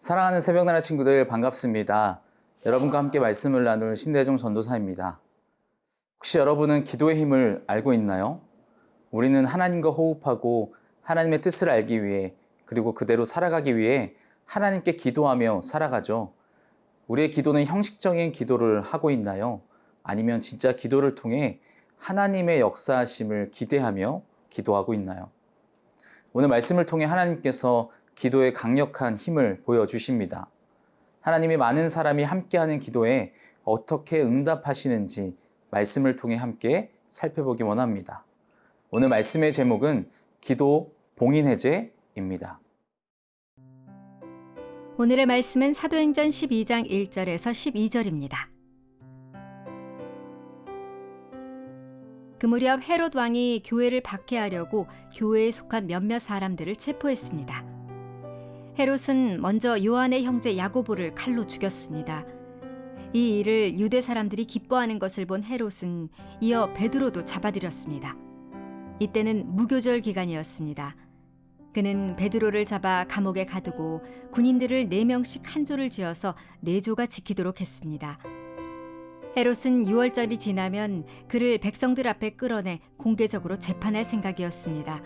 사랑하는 새벽나라 친구들 반갑습니다. 여러분과 함께 말씀을 나눌 신대중 전도사입니다. 혹시 여러분은 기도의 힘을 알고 있나요? 우리는 하나님과 호흡하고 하나님의 뜻을 알기 위해 그리고 그대로 살아가기 위해 하나님께 기도하며 살아가죠. 우리의 기도는 형식적인 기도를 하고 있나요? 아니면 진짜 기도를 통해 하나님의 역사하심을 기대하며 기도하고 있나요? 오늘 말씀을 통해 하나님께서 기도에 강력한 힘을 보여주십니다. 하나님이 많은 사람이 함께하는 기도에 어떻게 응답하시는지 말씀을 통해 함께 살펴보기 원합니다. 오늘 말씀의 제목은 기도 봉인해제입니다. 오늘의 말씀은 사도행전 12장 1절에서 12절입니다. 그 무렵 헤롯 왕이 교회를 박해하려고 교회에 속한 몇몇 사람들을 체포했습니다. 헤롯은 먼저 요한의 형제 야고보를 칼로 죽였습니다. 이 일을 유대 사람들이 기뻐하는 것을 본 헤롯은 이어 베드로도 잡아들였습니다. 이때는 무교절 기간이었습니다. 그는 베드로를 잡아 감옥에 가두고 군인들을 4명씩 한 조를 지어서 4조가 지키도록 했습니다. 헤롯은 6월절이 지나면 그를 백성들 앞에 끌어내 공개적으로 재판할 생각이었습니다.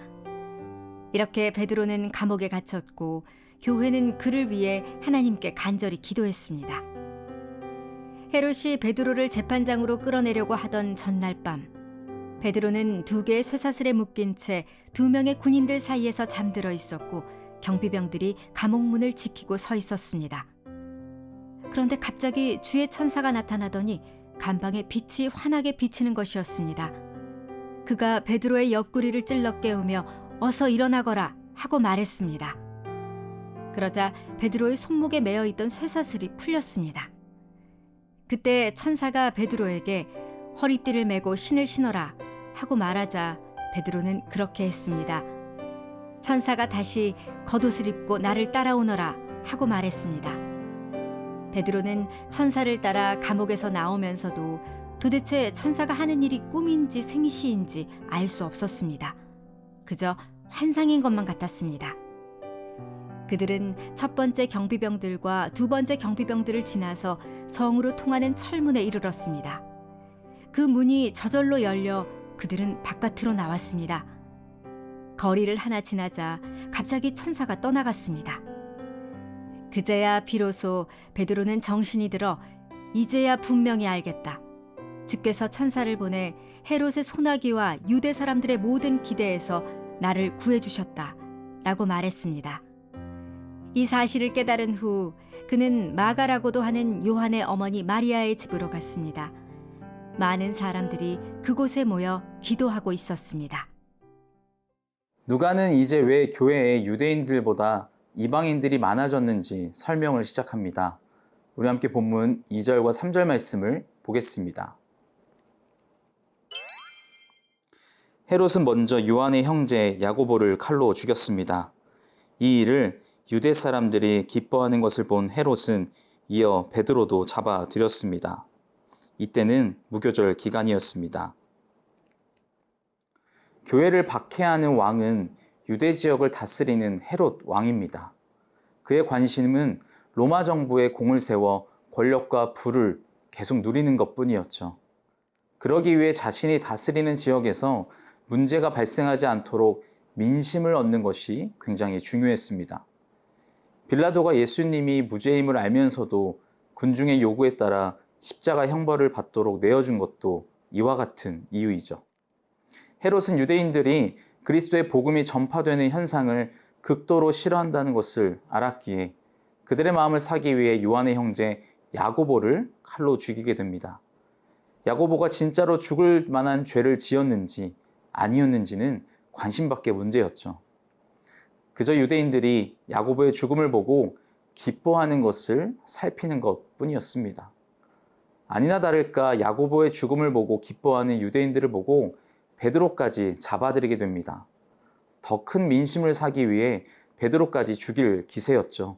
이렇게 베드로는 감옥에 갇혔고 교회는 그를 위해 하나님께 간절히 기도했습니다. 헤롯이 베드로를 재판장으로 끌어내려고 하던 전날 밤, 베드로는 2개의 쇠사슬에 묶인 채 2명의 군인들 사이에서 잠들어 있었고 경비병들이 감옥 문을 지키고 서 있었습니다. 그런데 갑자기 주의 천사가 나타나더니 간방에 빛이 환하게 비치는 것이었습니다. 그가 베드로의 옆구리를 찔러 깨우며 어서 일어나거라 하고 말했습니다. 그러자 베드로의 손목에 매어 있던 쇠사슬이 풀렸습니다. 그때 천사가 베드로에게 허리띠를 메고 신을 신어라 하고 말하자 베드로는 그렇게 했습니다. 천사가 다시 겉옷을 입고 나를 따라오너라 하고 말했습니다. 베드로는 천사를 따라 감옥에서 나오면서도 도대체 천사가 하는 일이 꿈인지 생시인지 알 수 없었습니다. 그저 환상인 것만 같았습니다. 그들은 첫 번째 경비병들과 두 번째 경비병들을 지나서 성으로 통하는 철문에 이르렀습니다. 그 문이 저절로 열려 그들은 바깥으로 나왔습니다. 거리를 하나 지나자 갑자기 천사가 떠나갔습니다. 그제야 비로소 베드로는 정신이 들어 이제야 분명히 알겠다. 주께서 천사를 보내 헤롯의 소나기와 유대 사람들의 모든 기대에서 나를 구해주셨다 라고 말했습니다. 이 사실을 깨달은 후 그는 마가라고도 하는 요한의 어머니 마리아의 집으로 갔습니다. 많은 사람들이 그곳에 모여 기도하고 있었습니다. 누가는 이제 왜 교회에 유대인들보다 이방인들이 많아졌는지 설명을 시작합니다. 우리 함께 본문 2절과 3절 말씀을 보겠습니다. 헤롯은 먼저 요한의 형제 야고보를 칼로 죽였습니다. 이 일을 유대 사람들이 기뻐하는 것을 본 헤롯은 이어 베드로도 잡아들였습니다. 이때는 무교절 기간이었습니다. 교회를 박해하는 왕은 유대 지역을 다스리는 헤롯 왕입니다. 그의 관심은 로마 정부의 공을 세워 권력과 부를 계속 누리는 것뿐이었죠. 그러기 위해 자신이 다스리는 지역에서 문제가 발생하지 않도록 민심을 얻는 것이 굉장히 중요했습니다. 빌라도가 예수님이 무죄임을 알면서도 군중의 요구에 따라 십자가 형벌을 받도록 내어준 것도 이와 같은 이유이죠. 헤롯은 유대인들이 그리스도의 복음이 전파되는 현상을 극도로 싫어한다는 것을 알았기에 그들의 마음을 사기 위해 요한의 형제 야고보를 칼로 죽이게 됩니다. 야고보가 진짜로 죽을 만한 죄를 지었는지 아니었는지는 관심밖의 문제였죠. 그저 유대인들이 야고보의 죽음을 보고 기뻐하는 것을 살피는 것뿐이었습니다. 아니나 다를까 야고보의 죽음을 보고 기뻐하는 유대인들을 보고 베드로까지 잡아들이게 됩니다. 더 큰 민심을 사기 위해 베드로까지 죽일 기세였죠.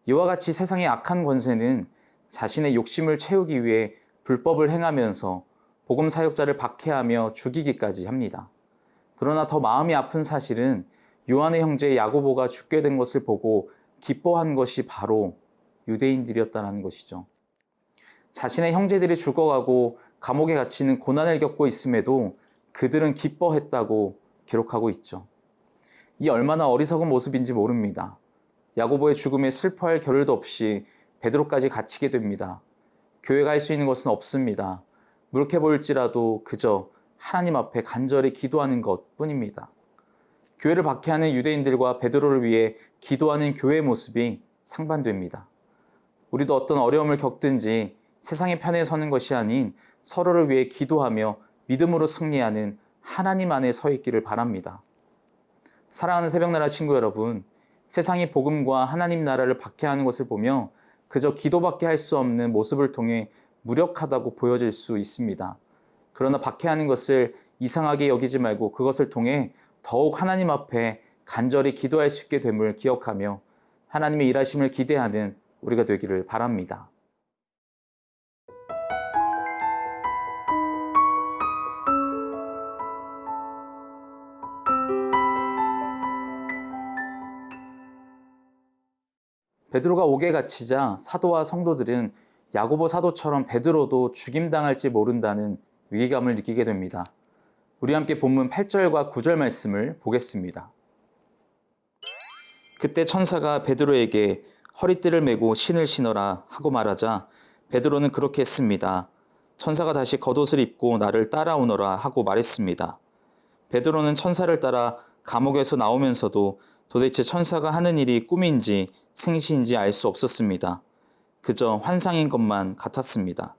이와 같이 세상의 악한 권세는 자신의 욕심을 채우기 위해 불법을 행하면서 복음 사역자를 박해하며 죽이기까지 합니다. 그러나 더 마음이 아픈 사실은 요한의 형제 야고보가 죽게 된 것을 보고 기뻐한 것이 바로 유대인들이었다는 것이죠. 자신의 형제들이 죽어가고 감옥에 갇히는 고난을 겪고 있음에도 그들은 기뻐했다고 기록하고 있죠. 이 얼마나 어리석은 모습인지 모릅니다. 야고보의 죽음에 슬퍼할 겨를도 없이 베드로까지 갇히게 됩니다. 교회가 할 수 있는 것은 없습니다. 무력해 보일지라도 그저 하나님 앞에 간절히 기도하는 것뿐입니다. 교회를 박해하는 유대인들과 베드로를 위해 기도하는 교회의 모습이 상반됩니다. 우리도 어떤 어려움을 겪든지 세상의 편에 서는 것이 아닌 서로를 위해 기도하며 믿음으로 승리하는 하나님 안에 서 있기를 바랍니다. 사랑하는 새벽나라 친구 여러분, 세상이 복음과 하나님 나라를 박해하는 것을 보며 그저 기도밖에 할 수 없는 모습을 통해 무력하다고 보여질 수 있습니다. 그러나 박해하는 것을 이상하게 여기지 말고 그것을 통해 더욱 하나님 앞에 간절히 기도할 수 있게 됨을 기억하며 하나님의 일하심을 기대하는 우리가 되기를 바랍니다. 베드로가 옥에 갇히자 사도와 성도들은 야고보 사도처럼 베드로도 죽임당할지 모른다는 위기감을 느끼게 됩니다. 우리 함께 본문 8절과 9절 말씀을 보겠습니다. 그때 천사가 베드로에게 허리띠를 메고 신을 신어라 하고 말하자 베드로는 그렇게 했습니다. 천사가 다시 겉옷을 입고 나를 따라오너라 하고 말했습니다. 베드로는 천사를 따라 감옥에서 나오면서도 도대체 천사가 하는 일이 꿈인지 생시인지 알 수 없었습니다. 그저 환상인 것만 같았습니다.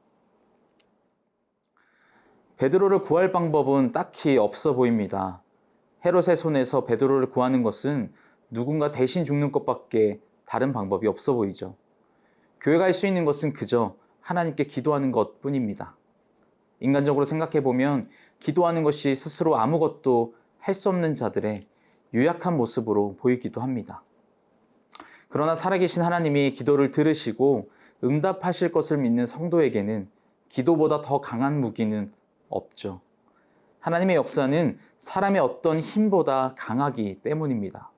베드로를 구할 방법은 딱히 없어 보입니다. 헤롯의 손에서 베드로를 구하는 것은 누군가 대신 죽는 것밖에 다른 방법이 없어 보이죠. 교회가 할 수 있는 것은 그저 하나님께 기도하는 것뿐입니다. 인간적으로 생각해 보면 기도하는 것이 스스로 아무것도 할 수 없는 자들의 유약한 모습으로 보이기도 합니다. 그러나 살아계신 하나님이 기도를 들으시고 응답하실 것을 믿는 성도에게는 기도보다 더 강한 무기는 없죠. 하나님의 역사는 사람의 어떤 힘보다 강하기 때문입니다.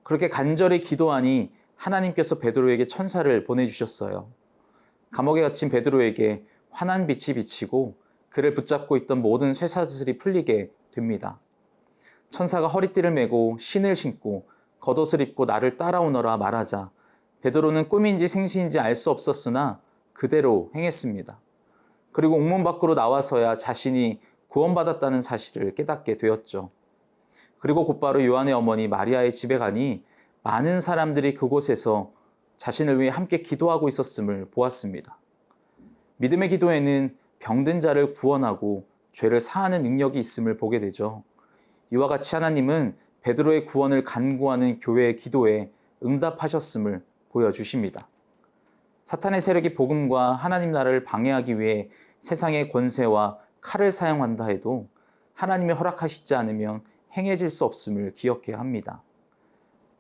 그렇게 간절히 기도하니 하나님께서 베드로에게 천사를 보내주셨어요. 감옥에 갇힌 베드로에게 환한 빛이 비치고 그를 붙잡고 있던 모든 쇠사슬이 풀리게 됩니다. 천사가 허리띠를 메고 신을 신고 겉옷을 입고 나를 따라오너라 말하자 베드로는 꿈인지 생시인지 알 수 없었으나 그대로 행했습니다. 그리고 옥문 밖으로 나와서야 자신이 구원받았다는 사실을 깨닫게 되었죠. 그리고 곧바로 요한의 어머니 마리아의 집에 가니 많은 사람들이 그곳에서 자신을 위해 함께 기도하고 있었음을 보았습니다. 믿음의 기도에는 병든 자를 구원하고 죄를 사하는 능력이 있음을 보게 되죠. 이와 같이 하나님은 베드로의 구원을 간구하는 교회의 기도에 응답하셨음을 보여주십니다. 사탄의 세력이 복음과 하나님 나라를 방해하기 위해 세상의 권세와 칼을 사용한다 해도 하나님이 허락하시지 않으면 행해질 수 없음을 기억해야 합니다.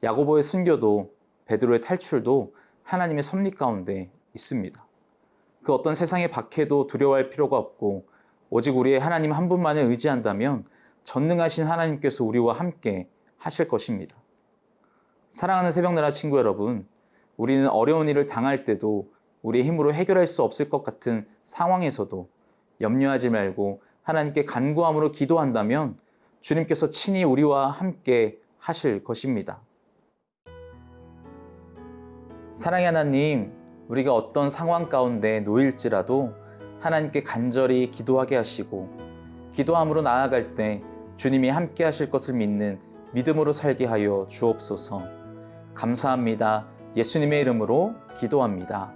야고보의 순교도 베드로의 탈출도 하나님의 섭리 가운데 있습니다. 그 어떤 세상의 박해도 두려워할 필요가 없고 오직 우리의 하나님 한 분만을 의지한다면 전능하신 하나님께서 우리와 함께 하실 것입니다. 사랑하는 새벽나라 친구 여러분, 우리는 어려운 일을 당할 때도 우리의 힘으로 해결할 수 없을 것 같은 상황에서도 염려하지 말고 하나님께 간구함으로 기도한다면 주님께서 친히 우리와 함께 하실 것입니다. 사랑의 하나님, 우리가 어떤 상황 가운데 놓일지라도 하나님께 간절히 기도하게 하시고 기도함으로 나아갈 때 주님이 함께 하실 것을 믿는 믿음으로 살게 하여 주옵소서. 감사합니다. 예수님의 이름으로 기도합니다.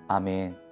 아멘.